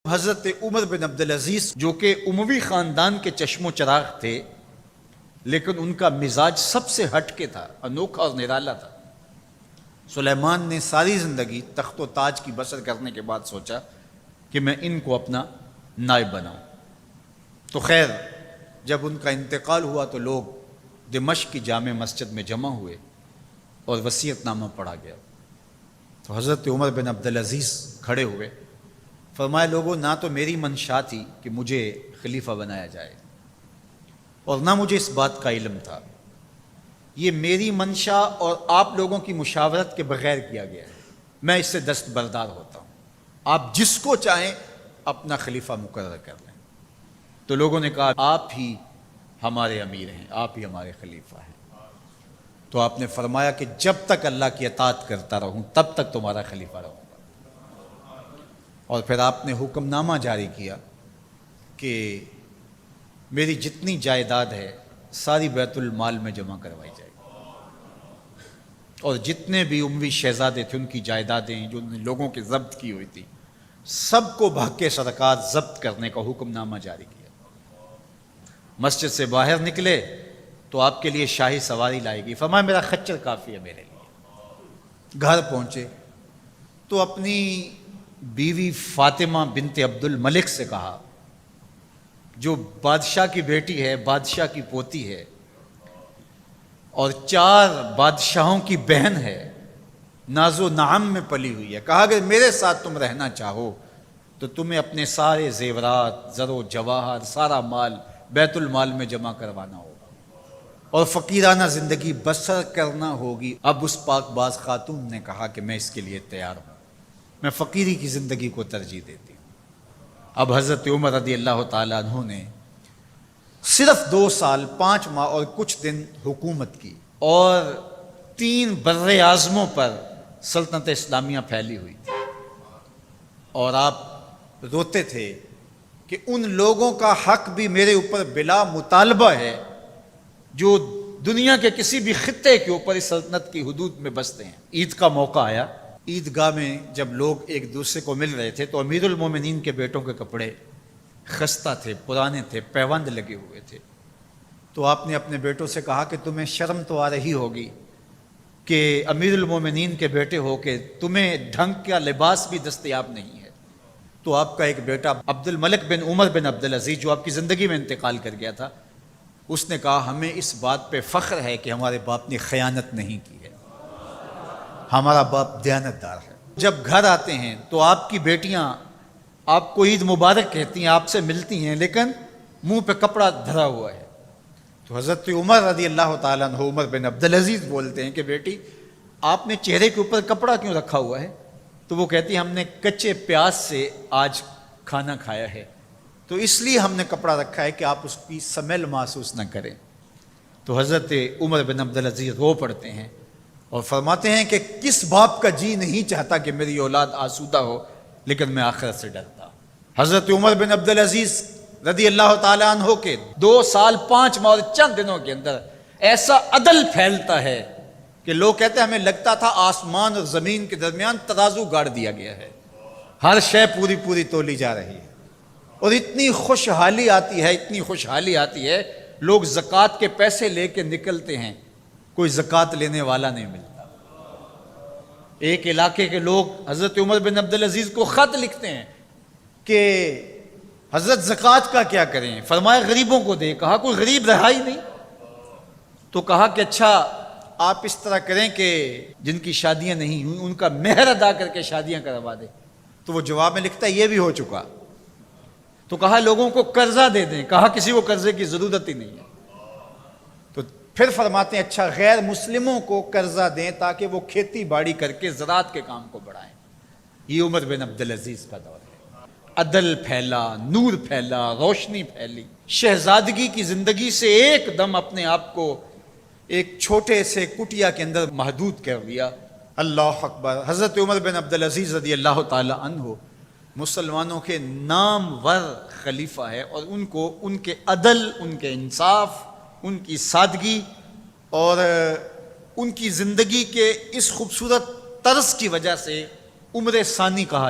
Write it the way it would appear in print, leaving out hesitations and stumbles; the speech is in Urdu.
حضرت عمر بن عبدالعزیز جو کہ اموی خاندان کے چشم و چراغ تھے، لیکن ان کا مزاج سب سے ہٹ کے تھا، انوکھا اور نرالا تھا۔ سلیمان نے ساری زندگی تخت و تاج کی بسر کرنے کے بعد سوچا کہ میں ان کو اپنا نائب بناؤں۔ تو خیر، جب ان کا انتقال ہوا تو لوگ دمشق کی جامع مسجد میں جمع ہوئے اور وصیت نامہ پڑھا گیا۔ تو حضرت عمر بن عبدالعزیز کھڑے ہوئے، فرمائے لوگوں، نہ تو میری منشا تھی کہ مجھے خلیفہ بنایا جائے اور نہ مجھے اس بات کا علم تھا، یہ میری منشا اور آپ لوگوں کی مشاورت کے بغیر کیا گیا ہے، میں اس سے دستبردار ہوتا ہوں، آپ جس کو چاہیں اپنا خلیفہ مقرر کر لیں۔ تو لوگوں نے کہا آپ ہی ہمارے امیر ہیں، آپ ہی ہمارے خلیفہ ہیں۔ تو آپ نے فرمایا کہ جب تک اللہ کی اطاعت کرتا رہوں تب تک تمہارا خلیفہ رہوں گا۔ اور پھر آپ نے حکم نامہ جاری کیا کہ میری جتنی جائیداد ہے ساری بیت المال میں جمع کروائی جائے گی، اور جتنے بھی اموی شہزادے تھے ان کی جائیدادیں جو انہوں نے لوگوں کے ضبط کی ہوئی تھی سب کو بھگ کے سرکار ضبط کرنے کا حکم نامہ جاری کیا۔ مسجد سے باہر نکلے تو آپ کے لیے شاہی سواری لائے گی، فرمایا میرا خچر کافی ہے میرے لیے۔ گھر پہنچے تو اپنی بیوی فاطمہ بنت عبد الملک سے کہا، جو بادشاہ کی بیٹی ہے، بادشاہ کی پوتی ہے اور 4 بادشاہوں کی بہن ہے، ناز و نعم میں پلی ہوئی ہے، کہا کہ میرے ساتھ تم رہنا چاہو تو تمہیں اپنے سارے زیورات، زر و جواہر، سارا مال بیت المال میں جمع کروانا ہوگا اور فقیرانہ زندگی بسر کرنا ہوگی۔ اب اس پاک باز خاتون نے کہا کہ میں اس کے لیے تیار ہوں، میں فقیری کی زندگی کو ترجیح دیتی ہوں۔ اب حضرت عمر رضی اللہ تعالیٰ عنہ نے صرف 2 سال 5 ماہ اور کچھ دن حکومت کی، اور 3 بر اعظموں پر سلطنت اسلامیہ پھیلی ہوئی تھی، اور آپ روتے تھے کہ ان لوگوں کا حق بھی میرے اوپر بلا مطالبہ ہے جو دنیا کے کسی بھی خطے کے اوپر اس سلطنت کی حدود میں بستے ہیں۔ عید کا موقع آیا، عیدگاہ میں جب لوگ ایک دوسرے کو مل رہے تھے تو امیر المومنین کے بیٹوں کے کپڑے خستہ تھے، پرانے تھے، پیوند لگے ہوئے تھے۔ تو آپ نے اپنے بیٹوں سے کہا کہ تمہیں شرم تو آ رہی ہوگی کہ امیر المومنین کے بیٹے ہو کے تمہیں ڈھنگ کا لباس بھی دستیاب نہیں ہے۔ تو آپ کا ایک بیٹا عبد الملک بن عمر بن عبدالعزیز جو آپ کی زندگی میں انتقال کر گیا تھا، اس نے کہا ہمیں اس بات پہ فخر ہے کہ ہمارے باپ نے خیانت نہیں کی ہے، ہمارا باپ دیانتدار ہے۔ جب گھر آتے ہیں تو آپ کی بیٹیاں آپ کو عید مبارک کہتی ہیں، آپ سے ملتی ہیں، لیکن منہ پہ کپڑا دھرا ہوا ہے۔ تو حضرت عمر رضی اللہ تعالیٰ عنہ عمر بن عبدالعزیز بولتے ہیں کہ بیٹی آپ نے چہرے کے اوپر کپڑا کیوں رکھا ہوا ہے؟ تو وہ کہتی ہے ہم نے کچے پیاز سے آج کھانا کھایا ہے، تو اس لیے ہم نے کپڑا رکھا ہے کہ آپ اس کی سمیل محسوس نہ کریں۔ تو حضرت عمر بن عبدالعزیز رو پڑتے ہیں اور فرماتے ہیں کہ کس باپ کا جی نہیں چاہتا کہ میری اولاد آسودہ ہو، لیکن میں آخرت سے ڈرتا ہوں۔ حضرت عمر بن عبدالعزیز رضی اللہ تعالیٰ عنہ کے 2 سال 5 ماہ اور چند دنوں کے اندر ایسا عدل پھیلتا ہے کہ لوگ کہتے ہیں ہمیں لگتا تھا آسمان اور زمین کے درمیان ترازو گاڑ دیا گیا ہے، ہر شے پوری تولی جا رہی ہے، اور اتنی خوشحالی آتی ہے، اتنی خوشحالی آتی ہے، لوگ زکوٰۃ کے پیسے لے کے نکلتے ہیں، کوئی زکوٰۃ لینے والا نہیں ملتا۔ ایک علاقے کے لوگ حضرت عمر بن عبدالعزیز کو خط لکھتے ہیں کہ حضرت زکوٰۃ کا کیا کریں؟ فرمایا غریبوں کو دیں۔ کہا کوئی غریب رہا ہی نہیں؟ تو کہا کہ اچھا آپ اس طرح کریں کہ جن کی شادیاں نہیں ہوئیں ان کا مہر ادا کر کے شادیاں کروا دیں۔ تو وہ جواب میں لکھتا ہے یہ بھی ہو چکا۔ تو کہا لوگوں کو قرضہ دے دیں۔ کہا کسی کو قرضے کی ضرورت ہی نہیں ہے۔ تو پھر فرماتے ہیں اچھا غیر مسلموں کو قرضہ دیں تاکہ وہ کھیتی باڑی کر کے زراعت کے کام کو بڑھائیں۔ یہ عمر بن عبدالعزیز کا دور ہے۔ عدل پھیلا، نور پھیلا، روشنی پھیلی۔ شہزادگی کی زندگی سے ایک دم اپنے آپ کو ایک چھوٹے سے کٹیا کے اندر محدود کر لیا۔ اللہ اکبر۔ حضرت عمر بن عبدالعزیز رضی اللہ تعالی عنہ مسلمانوں کے نامور خلیفہ ہے، اور ان کو ان کے عدل، ان کے انصاف، ان کی سادگی اور ان کی زندگی کے اس خوبصورت طرز کی وجہ سے عمر ثانی کہا